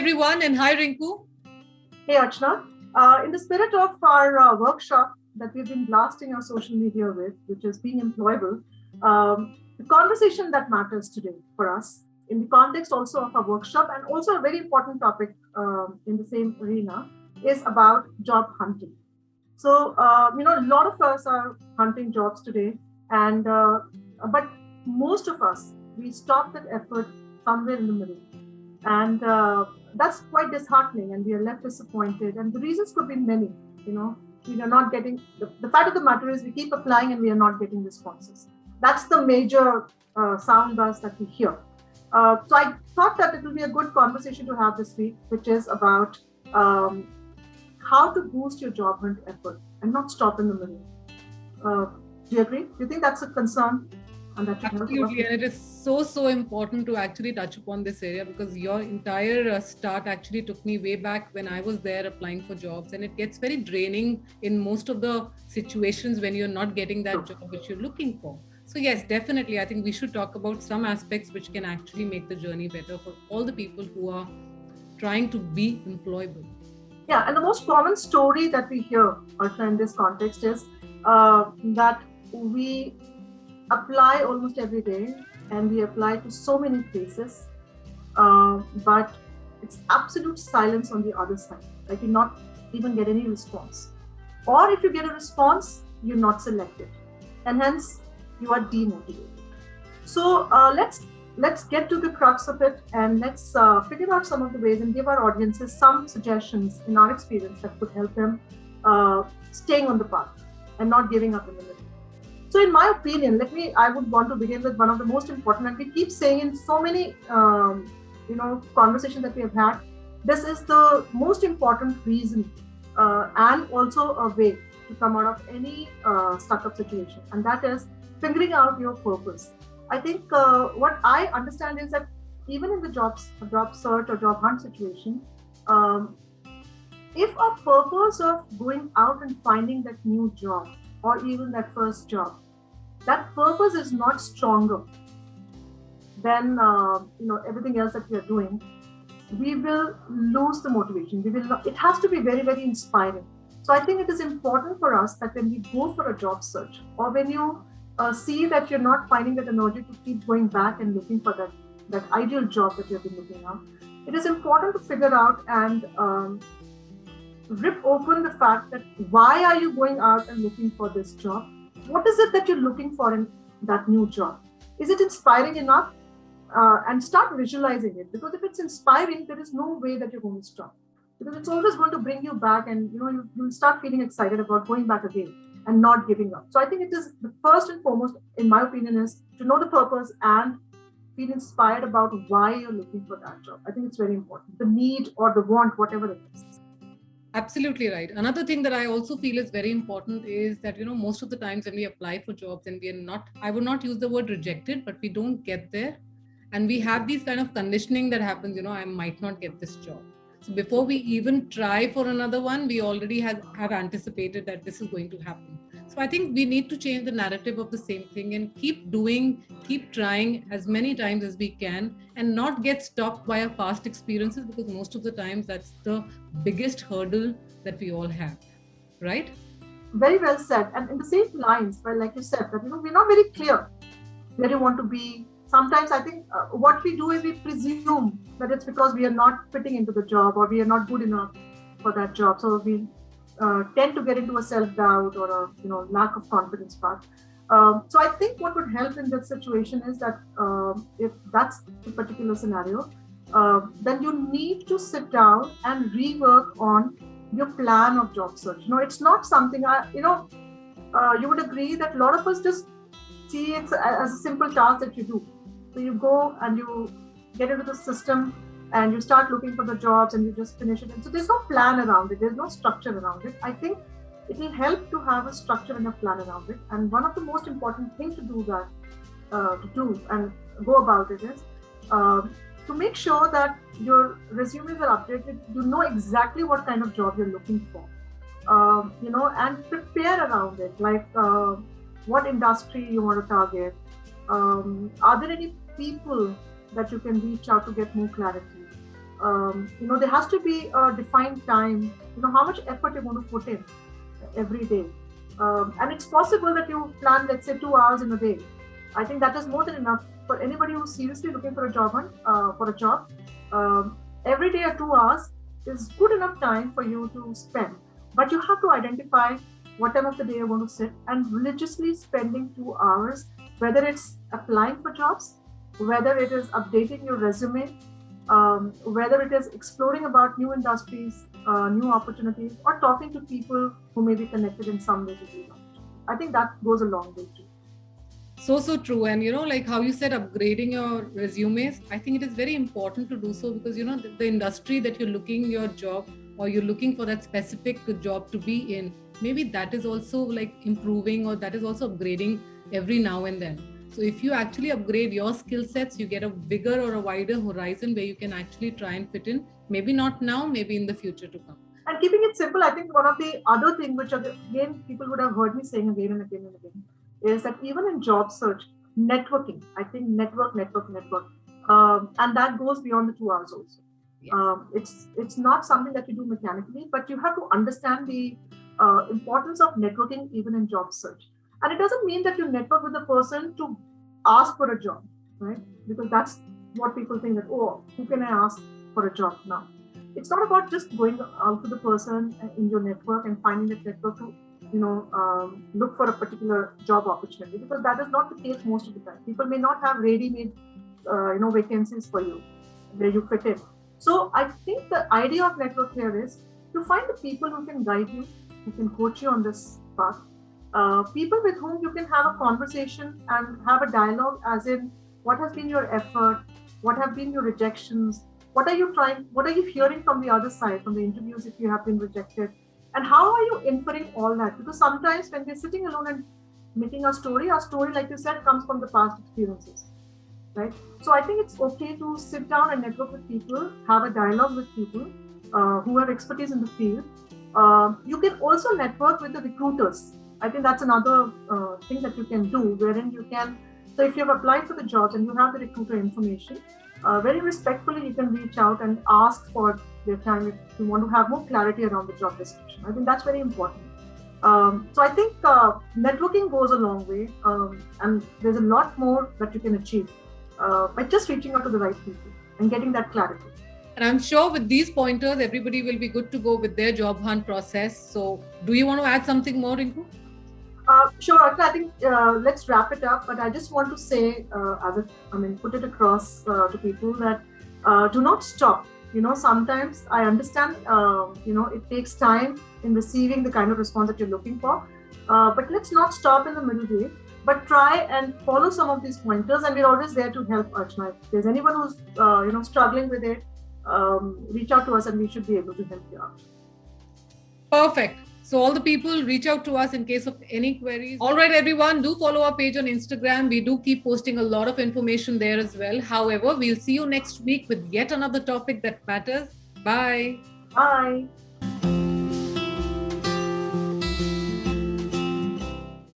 everyone, and hi Rinku. Hey Archana, in the spirit of our workshop that we've been blasting our social media with, which is being employable, the conversation that matters today for us, in the context also of our workshop, and also a very important topic in the same arena, is about job hunting. So, a lot of us are hunting jobs today, and but most of us, we stop that effort somewhere in the middle. And that's quite disheartening, and we are left disappointed. And the reasons could be many. You know, we are not getting the fact of the matter is we keep applying and we are not getting responses. That's the major sound buzz that we hear. So I thought that it will be a good conversation to have this week, which is about how to boost your job hunt effort and not stop in the middle. Do you agree? Do you think that's a concern? And that Absolutely, and it is so important to actually touch upon this area because your entire start actually took me way back when I was there applying for jobs, and it gets very draining in most of the situations when you're not getting that job which you're looking for. So yes, definitely, I think we should talk about some aspects which can actually make the journey better for all the people who are trying to be employable. Yeah, and the most common story that we hear, Arthur, in this context is that we apply almost every day and we apply to so many places, but it's absolute silence on the other side. Like you not even get any response. Or if you get a response, you're not selected. And hence, you are demotivated. So let's get to the crux of it and let's figure out some of the ways and give our audiences some suggestions in our experience that could help them staying on the path and not giving up in the middle. So in my opinion, I would want to begin with one of the most important, and we keep saying in so many, conversations that we have had, this is the most important reason and also a way to come out of any stuck-up situation, and that is figuring out your purpose. I think what I understand is that even in the job search or job hunt situation, if a purpose of going out and finding that new job or even that first job, that purpose is not stronger than everything else that we are doing, we will lose the motivation. It has to be very, very inspiring. So I think it is important for us that when we go for a job search, or when you see that you're not finding that energy to keep going back and looking for that ideal job that you've been looking at, it is important to figure out and rip open the fact that why are you going out and looking for this job? What is it that you're looking for in that new job? Is it inspiring enough? And start visualizing it, because if it's inspiring, there is no way that you're going to stop, because it's always going to bring you back, and you'll start feeling excited about going back again and not giving up. So I think it is the first and foremost, in my opinion, is to know the purpose and feel inspired about why you're looking for that job. I think it's very important. The need or the want, whatever it is. Absolutely right. Another thing that I also feel is very important is that, most of the times when we apply for jobs and we are not, I would not use the word rejected, but we don't get there. And we have these kind of conditioning that happens, I might not get this job. So before we even try for another one, we already have anticipated that this is going to happen. So I think we need to change the narrative of the same thing and keep trying as many times as we can and not get stopped by our past experiences, because most of the times that's the biggest hurdle that we all have, right? Very well said. And in the same lines, well, like you said, that we're not very clear where you want to be. Sometimes I think what we do is we presume that it's because we are not fitting into the job or we are not good enough for that job. So we tend to get into a self-doubt or a lack of confidence part. So I think what would help in that situation is that if that's the particular scenario, then you need to sit down and rework on your plan of job search. It's not something you would agree that a lot of us just see it as a simple task that you do. So you go and you get into the system and you start looking for the jobs and you just finish it. And so there's no plan around it. There's no structure around it. I think it will help to have a structure and a plan around it. And one of the most important things to do and go about it is to make sure that your resumes are updated. You know exactly what kind of job you're looking for, and prepare around it. Like what industry you want to target. Are there any people that you can reach out to get more clarity? There has to be a defined time, how much effort you're going to put in every day. And it's possible that you plan, let's say, 2 hours in a day. I think that is more than enough for anybody who's seriously looking for a job. Every day at 2 hours is good enough time for you to spend. But you have to identify what time of the day you're going to sit and religiously spending 2 hours, whether it's applying for jobs, whether it is updating your resume, whether it is exploring about new industries, new opportunities, or talking to people who may be connected in some way to these opportunities. I think that goes a long way too. So true. And like how you said, upgrading your resumes, I think it is very important to do so, because the industry that you're looking your job, or you're looking for that specific job to be in, maybe that is also like improving, or that is also upgrading every now and then. So if you actually upgrade your skill sets, you get a bigger or a wider horizon where you can actually try and fit in, maybe not now, maybe in the future to come. And keeping it simple, I think one of the other things which again people would have heard me saying again and again and again is that even in job search, networking, I think network. And that goes beyond the 2 hours also. Yes. It's not something that you do mechanically, but you have to understand the importance of networking even in job search. And it doesn't mean that you network with the person to ask for a job, right? Because that's what people think, that, oh, who can I ask for a job now? It's not about just going out to the person in your network and finding that network to look for a particular job opportunity, because that is not the case most of the time. People may not have ready-made vacancies for you where you fit in. So I think the idea of network here is to find the people who can guide you, who can coach you on this path, people with whom you can have a conversation and have a dialogue, as in what has been your effort, what have been your rejections, what are you hearing from the other side, from the interviews if you have been rejected, and how are you inferring all that? Because sometimes when we're sitting alone and making our story, like you said, comes from the past experiences, right? So I think it's okay to sit down and network with people, have a dialogue with people who have expertise in the field. You can also network with the recruiters. I think that's another thing that you can do, wherein you can, so if you've applied for the jobs and you have the recruiter information, very respectfully you can reach out and ask for their time if you want to have more clarity around the job description. I think that's very important. So I think networking goes a long way, and there's a lot more that you can achieve by just reaching out to the right people and getting that clarity. And I'm sure with these pointers, everybody will be good to go with their job hunt process. So do you want to add something more, Rinku? Sure, I think let's wrap it up. But I just want to say, put it across to people that do not stop. Sometimes I understand, it takes time in receiving the kind of response that you're looking for. But let's not stop in the middle way, but try and follow some of these pointers. And we're always there to help, Archana. If there's anyone who's, struggling with it, reach out to us and we should be able to help you out. Perfect. So all the people, reach out to us in case of any queries. All right, everyone, do follow our page on Instagram. We do keep posting a lot of information there as well. However, we'll see you next week with yet another topic that matters. Bye. Bye.